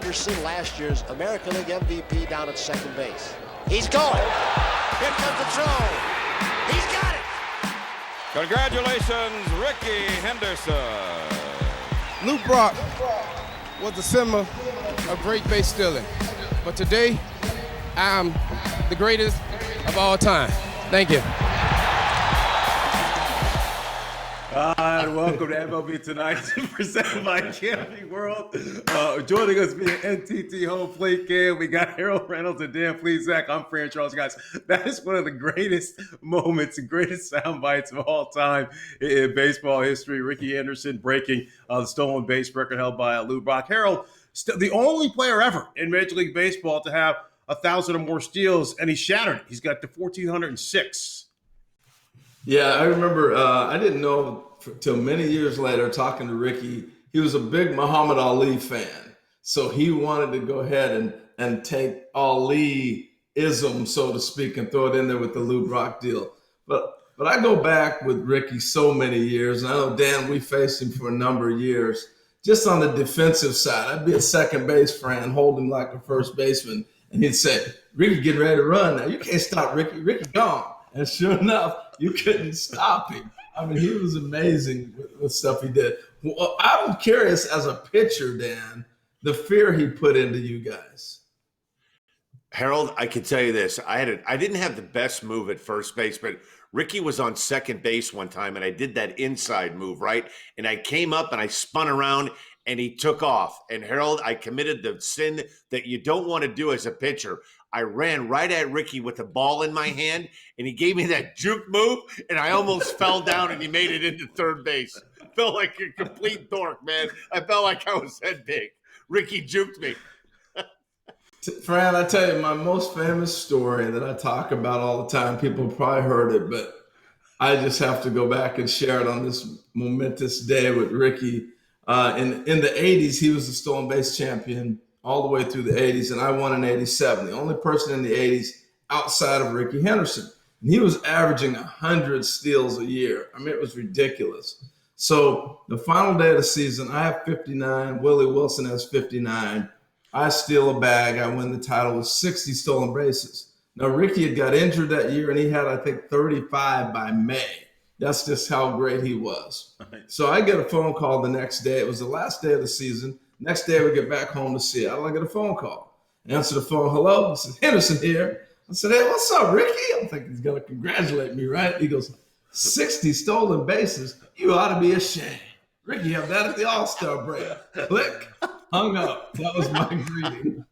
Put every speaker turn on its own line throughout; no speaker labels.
Henderson, last year's American League MVP, down at second base. He's going. Here comes the throw. He's got it.
Congratulations, Ricky Henderson.
Lou Brock was a symbol of great base stealing, but today I'm the greatest of all time. Thank you.
And welcome to MLB Tonight, presented by Camping World. Joining us via NTT Home Plate Cam, we got Harold Reynolds and Dan Plesac. I'm Fran Charles. Guys, that is one of the greatest moments and greatest sound bites of all time in baseball history. Ricky Henderson breaking the stolen base record held by Lou Brock. Harold, the only player ever in Major League Baseball to have 1,000 or more steals, and he shattered it. He's got to 1,406.
Yeah, I remember, I didn't know till many years later talking to Ricky, he was a big Muhammad Ali fan. So he wanted to go ahead and take Ali-ism, so to speak, and throw it in there with the Lou Brock deal. But I go back with Ricky so many years, and I know, Dan, we faced him for a number of years. Just on the defensive side, I'd be at second base, Fran, holding like a first baseman, and he'd say, Ricky getting ready to run now. You can't stop Ricky. Ricky gone. And sure enough, you couldn't stop him. I mean, he was amazing with stuff he did. Well, I'm curious, as a pitcher, Dan, the fear he put into you guys.
Harold, I can tell you this. I didn't have the best move at first base, but Ricky was on second base one time, and I did that inside move, right? And I came up and I spun around, and he took off. And Harold, I committed the sin that you don't want to do as a pitcher. I ran right at Ricky with the ball in my hand, and he gave me that juke move, and I almost fell down, and he made it into third base. Felt like a complete dork, man. I felt like I was that big. Ricky juked me.
Fran, I tell you, my most famous story that I talk about all the time, people have probably heard it, but I just have to go back and share it on this momentous day with Ricky. In the 80s, he was the stolen base champion all the way through the 80s, and I won in 87, the only person in the 80s outside of Ricky Henderson. And he was averaging 100 steals a year. I mean, it was ridiculous. So the final day of the season, I have 59. Willie Wilson has 59. I steal a bag. I win the title with 60 stolen bases. Now, Ricky had got injured that year, and he had, I think, 35 by May. That's just how great he was. So I get a phone call the next day. It was the last day of the season. Next day, we get back home to Seattle. I get a phone call. I answer the phone. Hello? This is Henderson here. I said, hey, what's up, Ricky? I'm thinking he's going to congratulate me, right? He goes, 60 stolen bases? You ought to be ashamed. Ricky, have that at the All-Star break. Click. Hung up. That was my greeting.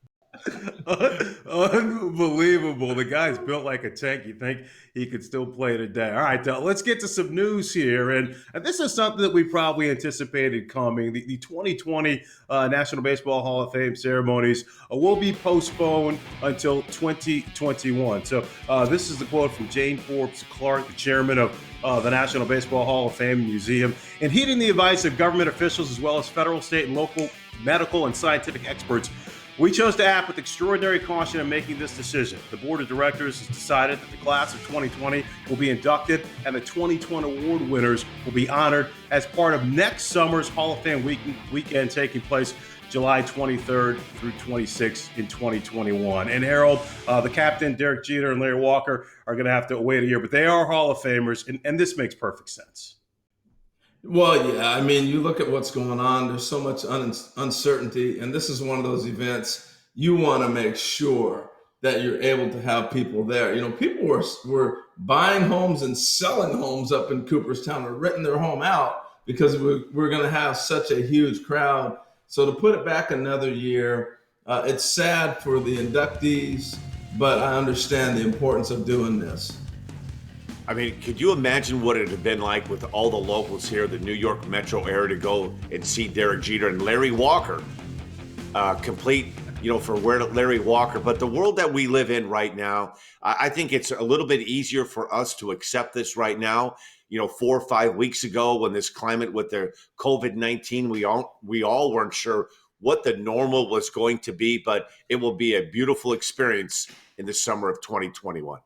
Unbelievable. The guy's built like a tank. You think he could still play today. All right, let's get to some news here. And this is something that we probably anticipated coming. The 2020 National Baseball Hall of Fame ceremonies will be postponed until 2021. So this is the quote from Jane Forbes Clark, the chairman of the National Baseball Hall of Fame Museum. And heeding the advice of government officials as well as federal, state, and local medical and scientific experts, we chose to act with extraordinary caution in making this decision. The board of directors has decided that the class of 2020 will be inducted and the 2020 award winners will be honored as part of next summer's Hall of Fame weekend taking place July 23rd through 26th in 2021. And Harold, the captain, Derek Jeter, and Larry Walker are going to have to wait a year, but they are Hall of Famers, and this makes perfect sense.
Well, yeah, I mean, you look at what's going on. There's so much uncertainty, and this is one of those events you want to make sure that you're able to have people there. You know, people were buying homes and selling homes up in Cooperstown or renting their home out because we're going to have such a huge crowd. So to put it back another year, it's sad for the inductees, but I understand the importance of doing this.
I mean, could you imagine what it would have been like with all the locals here, the New York metro area, to go and see Derek Jeter and Larry Walker complete, for where Larry Walker. But the world that we live in right now, I think it's a little bit easier for us to accept this right now. 4 or 5 weeks ago, when this climate with the COVID-19, we all weren't sure what the normal was going to be, but it will be a beautiful experience in the summer of 2021.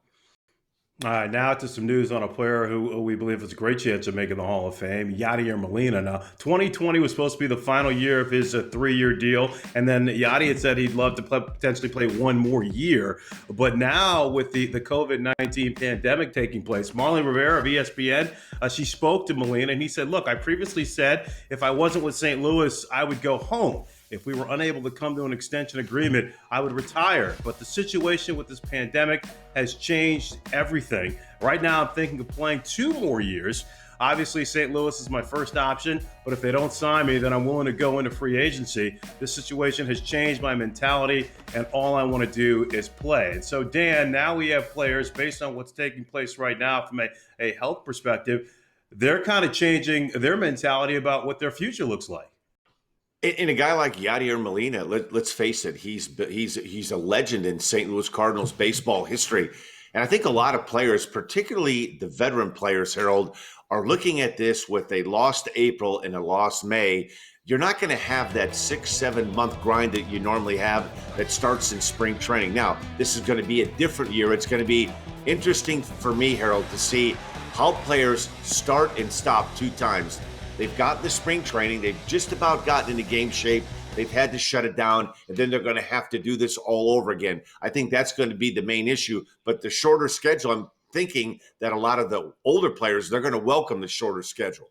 All right, now to some news on a player who we believe has a great chance of making the Hall of Fame, Yadier Molina. Now, 2020 was supposed to be the final year of his 3-year deal, and then Yadi had said he'd love to potentially play one more year. But now, with the COVID-19 pandemic taking place, Marlene Rivera of ESPN, she spoke to Molina, and he said, look, I previously said if I wasn't with St. Louis, I would go home. If we were unable to come to an extension agreement, I would retire. But the situation with this pandemic has changed everything. Right now, I'm thinking of playing 2 more years. Obviously, St. Louis is my first option, but if they don't sign me, then I'm willing to go into free agency. This situation has changed my mentality, and all I want to do is play. And so, Dan, now we have players, based on what's taking place right now from a health perspective, they're kind of changing their mentality about what their future looks like.
And a guy like Yadier Molina, let's face it, he's a legend in St. Louis Cardinals baseball history. And I think a lot of players, particularly the veteran players, Harold, are looking at this with a lost April and a lost May. You're not going to have that 6-7 month grind that you normally have that starts in spring training. Now, this is going to be a different year. It's going to be interesting for me, Harold, to see how players start and stop 2 times. They've gotten the spring training. They've just about gotten into game shape. They've had to shut it down, and then they're going to have to do this all over again. I think that's going to be the main issue. But the shorter schedule, I'm thinking that a lot of the older players, they're going to welcome the shorter schedule.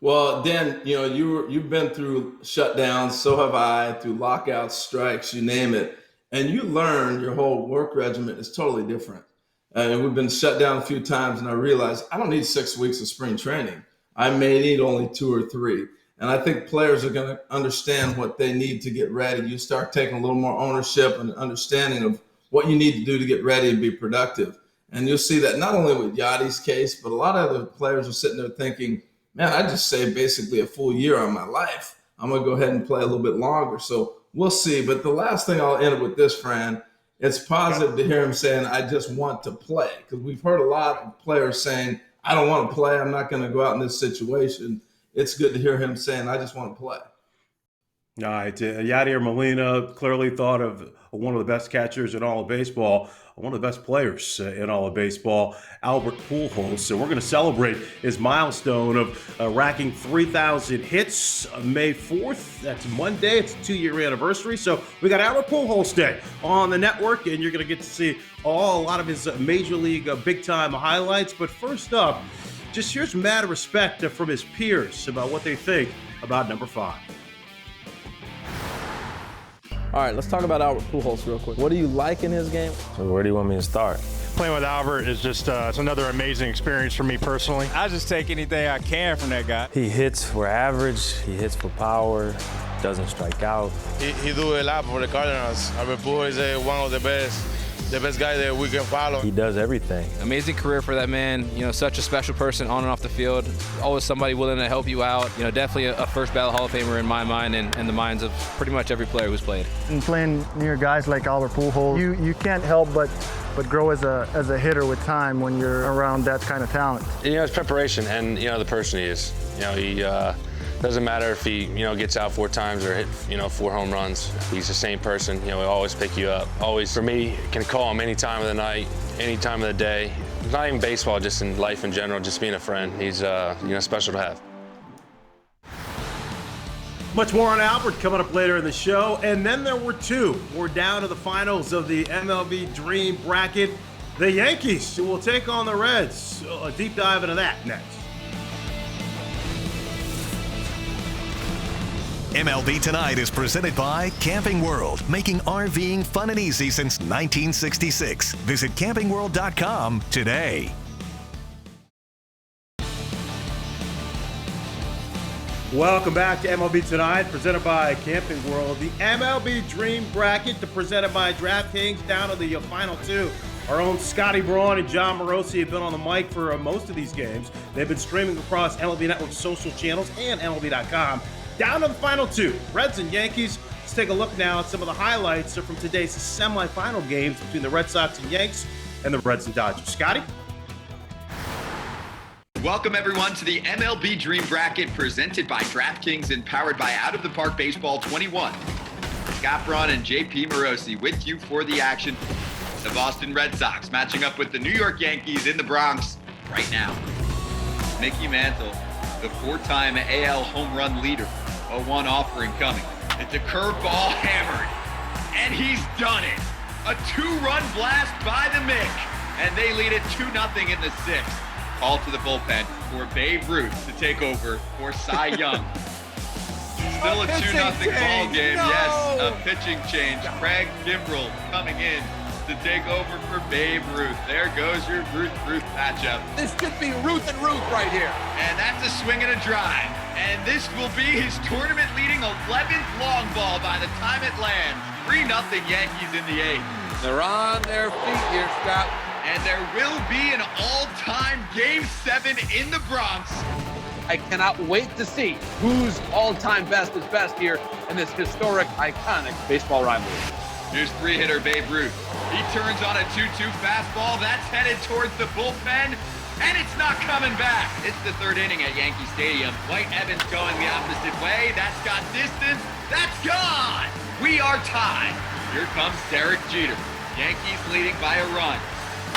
Well, Dan, you've been through shutdowns, so have I, through lockouts, strikes, you name it. And you learn your whole work regimen is totally different. And we've been shut down a few times, and I realized I don't need 6 weeks of spring training. I may need only 2 or 3. And I think players are going to understand what they need to get ready. You start taking a little more ownership and understanding of what you need to do to get ready and be productive. And you'll see that not only with Yadi's case, but a lot of other players are sitting there thinking, man, I just saved basically a full year on my life. I'm going to go ahead and play a little bit longer. So we'll see. But the last thing I'll end with this, Fran, it's positive to hear him saying, I just want to play. Because we've heard a lot of players saying, I don't want to play. I'm not going to go out in this situation. It's good to hear him saying, I just want to play.
All right. Yadier Molina clearly thought of one of the best catchers in all of baseball, one of the best players in all of baseball, Albert Pujols. So we're going to celebrate his milestone of racking 3,000 hits May 4th. That's Monday. It's a 2-year anniversary. So we got Albert Pujols Day on the network, and you're going to get to see a lot of his major league big-time highlights. But first up, just here's mad respect from his peers about what they think about number 5.
All right, let's talk about Albert Pujols real quick. What do you like in his game?
So where do you want me to start?
Playing with Albert is just it's another amazing experience for me personally.
I just take anything I can from that guy.
He hits for average, he hits for power, doesn't strike out.
He do a lot for the Cardinals. Albert Pujols is one of the best guys that we can follow.
He does everything.
Amazing career for that man. Such a special person on and off the field. Always somebody willing to help you out. Definitely a first ballot Hall of Famer in my mind and the minds of pretty much every player who's played.
And playing near guys like Albert Pujols, you can't help but grow as a hitter with time when you're around that kind of talent.
It's preparation and the person he is. He doesn't matter if he gets out 4 times or hit 4 home runs. He's the same person. He'll always pick you up. Always, for me, can call him any time of the night, any time of the day. Not even baseball, just in life in general, just being a friend. He's special to have.
Much more on Albert coming up later in the show. And then there were 2. We're down to the finals of the MLB Dream Bracket. The Yankees will take on the Reds. A deep dive into that next.
MLB Tonight is presented by Camping World, making RVing fun and easy since 1966. Visit campingworld.com today.
Welcome back to MLB Tonight, presented by Camping World. The MLB Dream Bracket, presented by DraftKings, down to the final 2. Our own Scotty Braun and John Morosi have been on the mic for most of these games. They've been streaming across MLB Network's social channels and MLB.com. Down to the final 2, Reds and Yankees. Let's take a look now at some of the highlights from today's semifinal games between the Red Sox and Yanks and the Reds and Dodgers. Scotty?
Welcome, everyone, to the MLB Dream Bracket presented by DraftKings and powered by Out of the Park Baseball 21. Scott Braun and JP Morosi with you for the action. The Boston Red Sox matching up with the New York Yankees in the Bronx right now. Mickey Mantle, the 4-time AL home run leader. 0-1 offering coming. It's a curveball hammered, and he's done it. A 2-run blast by the Mick, and they lead it 2-0 in the 6th. Call to the bullpen for Babe Ruth to take over for Cy Young. Still a 2-0 ball game.
No!
Yes, a pitching change. Craig Kimbrell coming in to take over for Babe Ruth. There goes your Ruth matchup.
This could be Ruth and Ruth right here.
And that's a swing and a drive. And this will be his tournament-leading 11th long ball by the time it lands. 3-0 Yankees in the 8th.
They're on their feet here, Scott.
And there will be an all-time Game 7 in the Bronx.
I cannot wait to see whose all-time best is best here in this historic, iconic baseball rivalry.
Here's 3-hitter Babe Ruth. He turns on a 2-2 fastball. That's headed towards the bullpen, and it's not coming back. It's the 3rd inning at Yankee Stadium. White Evans going the opposite way. That's got distance. That's gone. We are tied. Here comes Derek Jeter. Yankees leading by a run.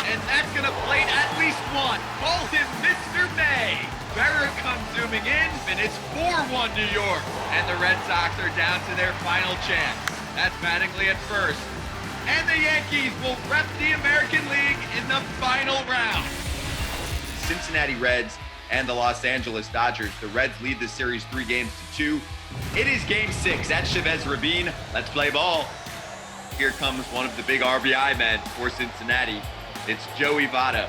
And that's going to plate at least one. Call him Mr. May. Berra comes zooming in, and it's 4-1 New York. And the Red Sox are down to their final chance. That's Mattingly at first. And the Yankees will rep the American League in the final round. Cincinnati Reds and the Los Angeles Dodgers. The Reds lead the series 3-2. It is Game 6 at Chavez Ravine. Let's play ball. Here comes one of the big RBI men for Cincinnati. It's Joey Votto.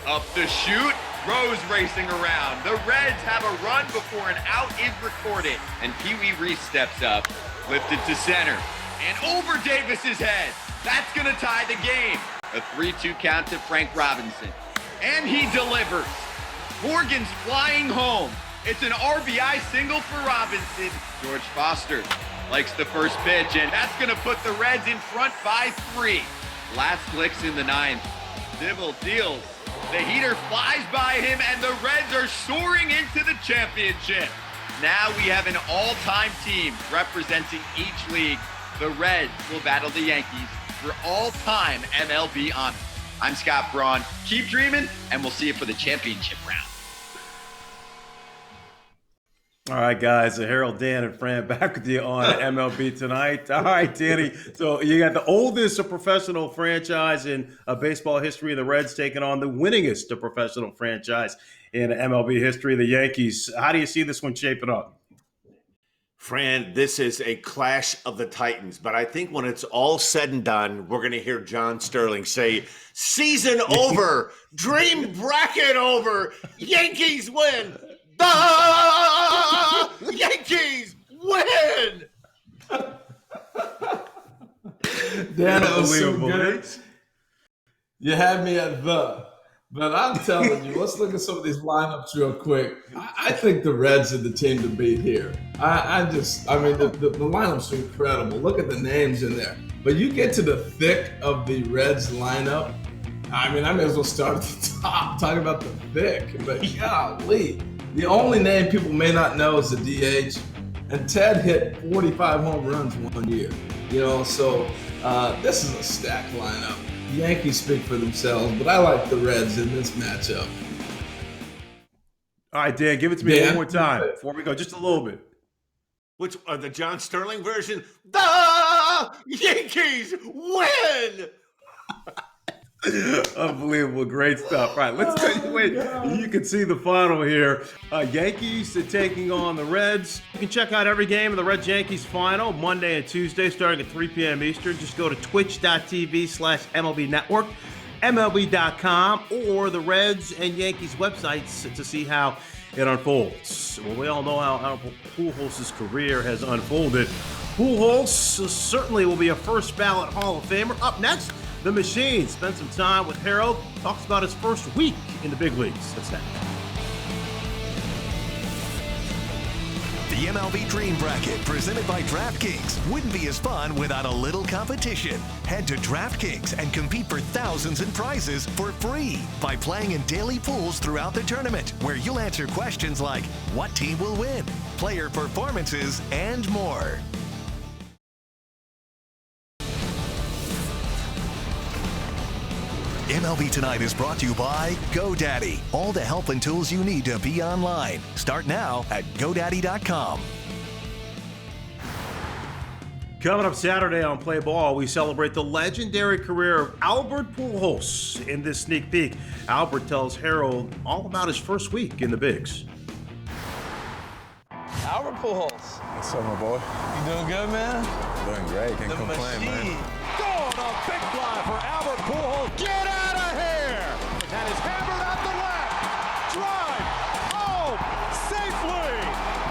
Up the chute, Rose racing around. The Reds have a run before an out is recorded. And Pee Wee Reese steps up, lifted to center, and over Davis's head. That's gonna tie the game. A 3-2 count to Frank Robinson. And he delivers. Morgan's flying home. It's an RBI single for Robinson. George Foster likes the first pitch, and that's gonna put the Reds in front by 3. Last clicks in the 9th. Dibble deals. The heater flies by him, and the Reds are soaring into the championship. Now we have an all-time team representing each league. The Reds will battle the Yankees for all-time MLB honor. I'm Scott Braun. Keep dreaming, and we'll see you for the championship round.
All right, guys. Harold, Dan, and Fran back with you on MLB Tonight. All right, Danny. So you got the oldest professional franchise in baseball history, the Reds, taking on the winningest professional franchise in MLB history, the Yankees. How do you see this one shaping up?
Fran, this is a clash of the Titans, but I think when it's all said and done, we're going to hear John Sterling say, season over, dream bracket over, Yankees win. The Yankees win!
Dan, that was so good. You had me at the. But I'm telling you, let's look at some of these lineups real quick. I think the Reds are the team to beat here. I mean, the lineups are incredible. Look at the names in there. But you get to the thick of the Reds lineup, I mean, I may as well start at the top, talking about the thick. But golly, the only name people may not know is the DH. And Ted hit 45 home runs one year. You know, so this is a stacked lineup. The Yankees speak for themselves, but I like the Reds in this matchup.
All right, Dan, give it to me one more time before we go, just a little bit.
Which the John Sterling version? The Yankees win!
Unbelievable, great stuff. All right, let's wait. You can see the final here. Yankees taking on the Reds. You can check out every game of the Reds-Yankees final Monday and Tuesday starting at 3 p.m. Eastern. Just go to twitch.tv/MLB Network, MLB.com, or the Reds and Yankees websites to see how it unfolds. Well, we all know how Pujols' career has unfolded. Pujols certainly will be a first ballot Hall of Famer. Up next, The Machine spent some time with Harold, talks about his first week in the big leagues. That's next.
The MLB Dream Bracket, presented by DraftKings, wouldn't be as fun without a little competition. Head to DraftKings and compete for thousands in prizes for free by playing in daily pools throughout the tournament, where you'll answer questions like, what team will win, player performances, and more. MLB Tonight is brought to you by GoDaddy. All the help and tools you need to be online. Start now at GoDaddy.com.
Coming up Saturday on Play Ball, we celebrate the legendary career of Albert Pujols. In this sneak peek, Albert tells Harold all about his first week in the bigs.
Albert Pujols.
What's up, my boy?
You doing good, man?
Doing great. Can't complain, man.
Going a big fly for Albert Pujols. Get out of here! That is hammered out the left. Drive home safely.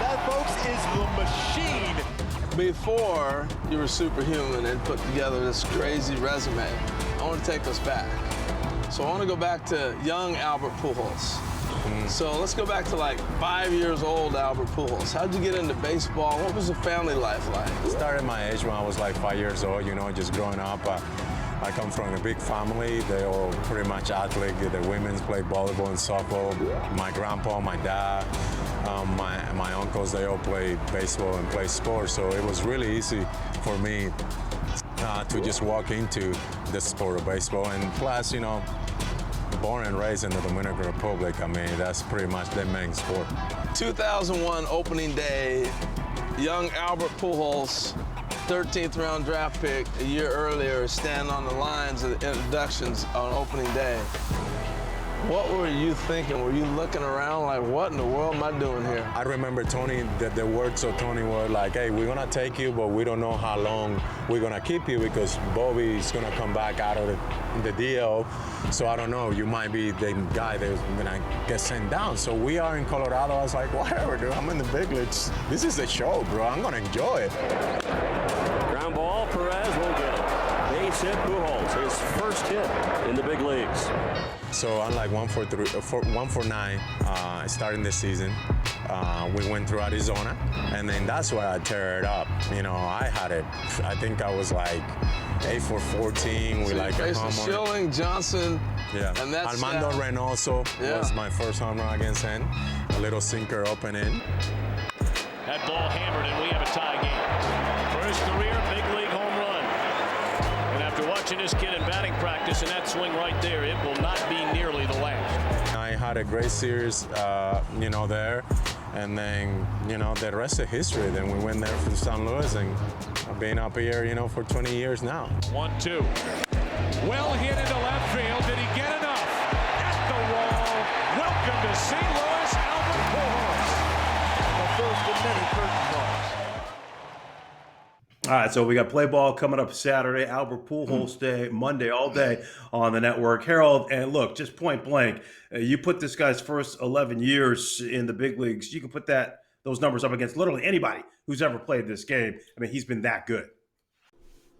That, folks, is the machine.
Before you were superhuman and put together this crazy resume, I want to take us back. So I want to go back to young Albert Pujols. So let's go back to like 5 years old Albert Pujols. How'd you get into baseball? What was the family life like?
I started my age when I was like 5 years old, you know, just growing up. I come from a big family. They all pretty much athletic. The women's played volleyball and softball. My grandpa, my dad, my uncles, they all played baseball and played sports. So it was really easy for me to just walk into the sport of baseball. And plus, you know, born and raised in the Dominican Republic, I mean, that's pretty much their main sport.
2001 opening day, young Albert Pujols, 13th round draft pick a year earlier, standing on the lines of the introductions on opening day. What were you thinking? Were you looking around like, what in the world am I doing here?
I remember Tony, the words of Tony were like, hey, we're gonna take you, but we don't know how long we're gonna keep you because Bobby's gonna come back out of the deal. So I don't know, you might be the guy that's gonna get sent down. So we are in Colorado. I was like, whatever, dude, I'm in the big leagues. This is the show, bro. I'm gonna enjoy it.
Ground ball, Perez will get it. Base hit, Pujols, his first hit in the big leagues.
So unlike 149, starting this season, we went through Arizona, and then that's where I tear it up. You know, I had it. I think I was like 8 for 14 with like a home run.
Schilling, Johnson,
yeah.
And that's
Armando Reynoso was my first home run against him. A little sinker up and in.
That ball hammered, and we have a tie game. For his career, big league home run. And after watching this kid in batting practice and that swing right there, it will not be nearly the last.
I had a great series, you know, there. And then, you know, the rest of history. Then we went there from St. Louis, and I've been up here, you know, for 20 years now.
1-2. Well hit into left field. Did he get enough? At the wall. Welcome to St. Louis, Albert Pujols. The first admitted curtain call.
All right, so we got Play Ball coming up Saturday, Albert Pujols Day, Monday, all day on the network. Harold, and look, just point blank, you put this guy's first 11 years in the big leagues, you can put those numbers up against literally anybody who's ever played this game. I mean, he's been that good.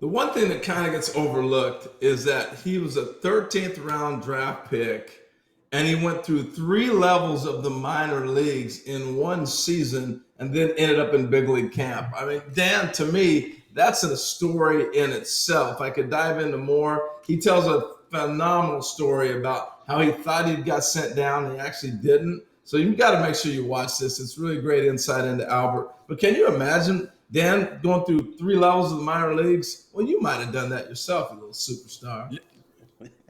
The one thing that kind of gets overlooked is that he was a 13th round draft pick, and he went through 3 levels of the minor leagues in one season and then ended up in big league camp. I mean, Dan, to me, that's a story in itself. I could dive into more. He tells a phenomenal story about how he thought he got sent down and he actually didn't. So you've got to make sure you watch this. It's really great insight into Albert. But can you imagine Dan going through 3 levels of the minor leagues? Well, you might have done that yourself, you little superstar.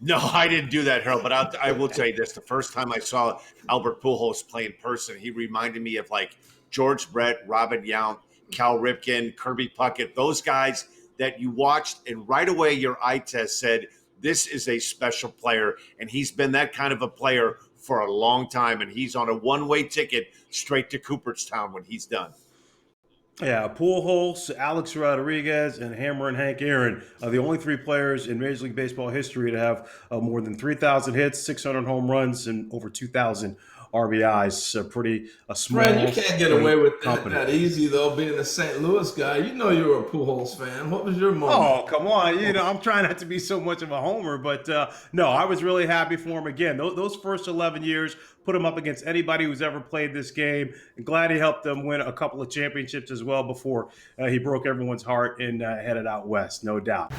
No, I didn't do that, Harold, but I will tell you this. The first time I saw Albert Pujols play in person, he reminded me of like George Brett, Robin Yount, Cal Ripken, Kirby Puckett, those guys that you watched, and right away your eye test said, this is a special player, and he's been that kind of a player for a long time, and he's on a one-way ticket straight to Cooperstown when he's done.
Yeah, Pujols, Alex Rodriguez, and Hammer and Hank Aaron are the only 3 players in Major League Baseball history to have more than 3,000 hits, 600 home runs, and over 2,000 RBIs. Pretty small.
Fred, you can't get away with that easy, though, being a St. Louis guy. You know you were a Pujols fan. What was your moment?
Oh, come on. You know, I'm trying not to be so much of a homer, but no, I was really happy for him. Again, those first 11 years put him up against anybody who's ever played this game. And glad he helped them win a couple of championships as well before he broke everyone's heart and headed out west, no doubt.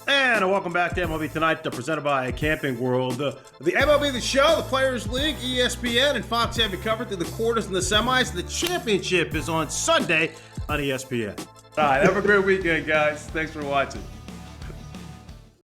And welcome back to MLB Tonight, presented by Camping World. The MLB The Show, the Players League, ESPN, and Fox have you covered through the quarters and the semis. The championship is on Sunday on ESPN. All right, have a great weekend, guys. Thanks for watching.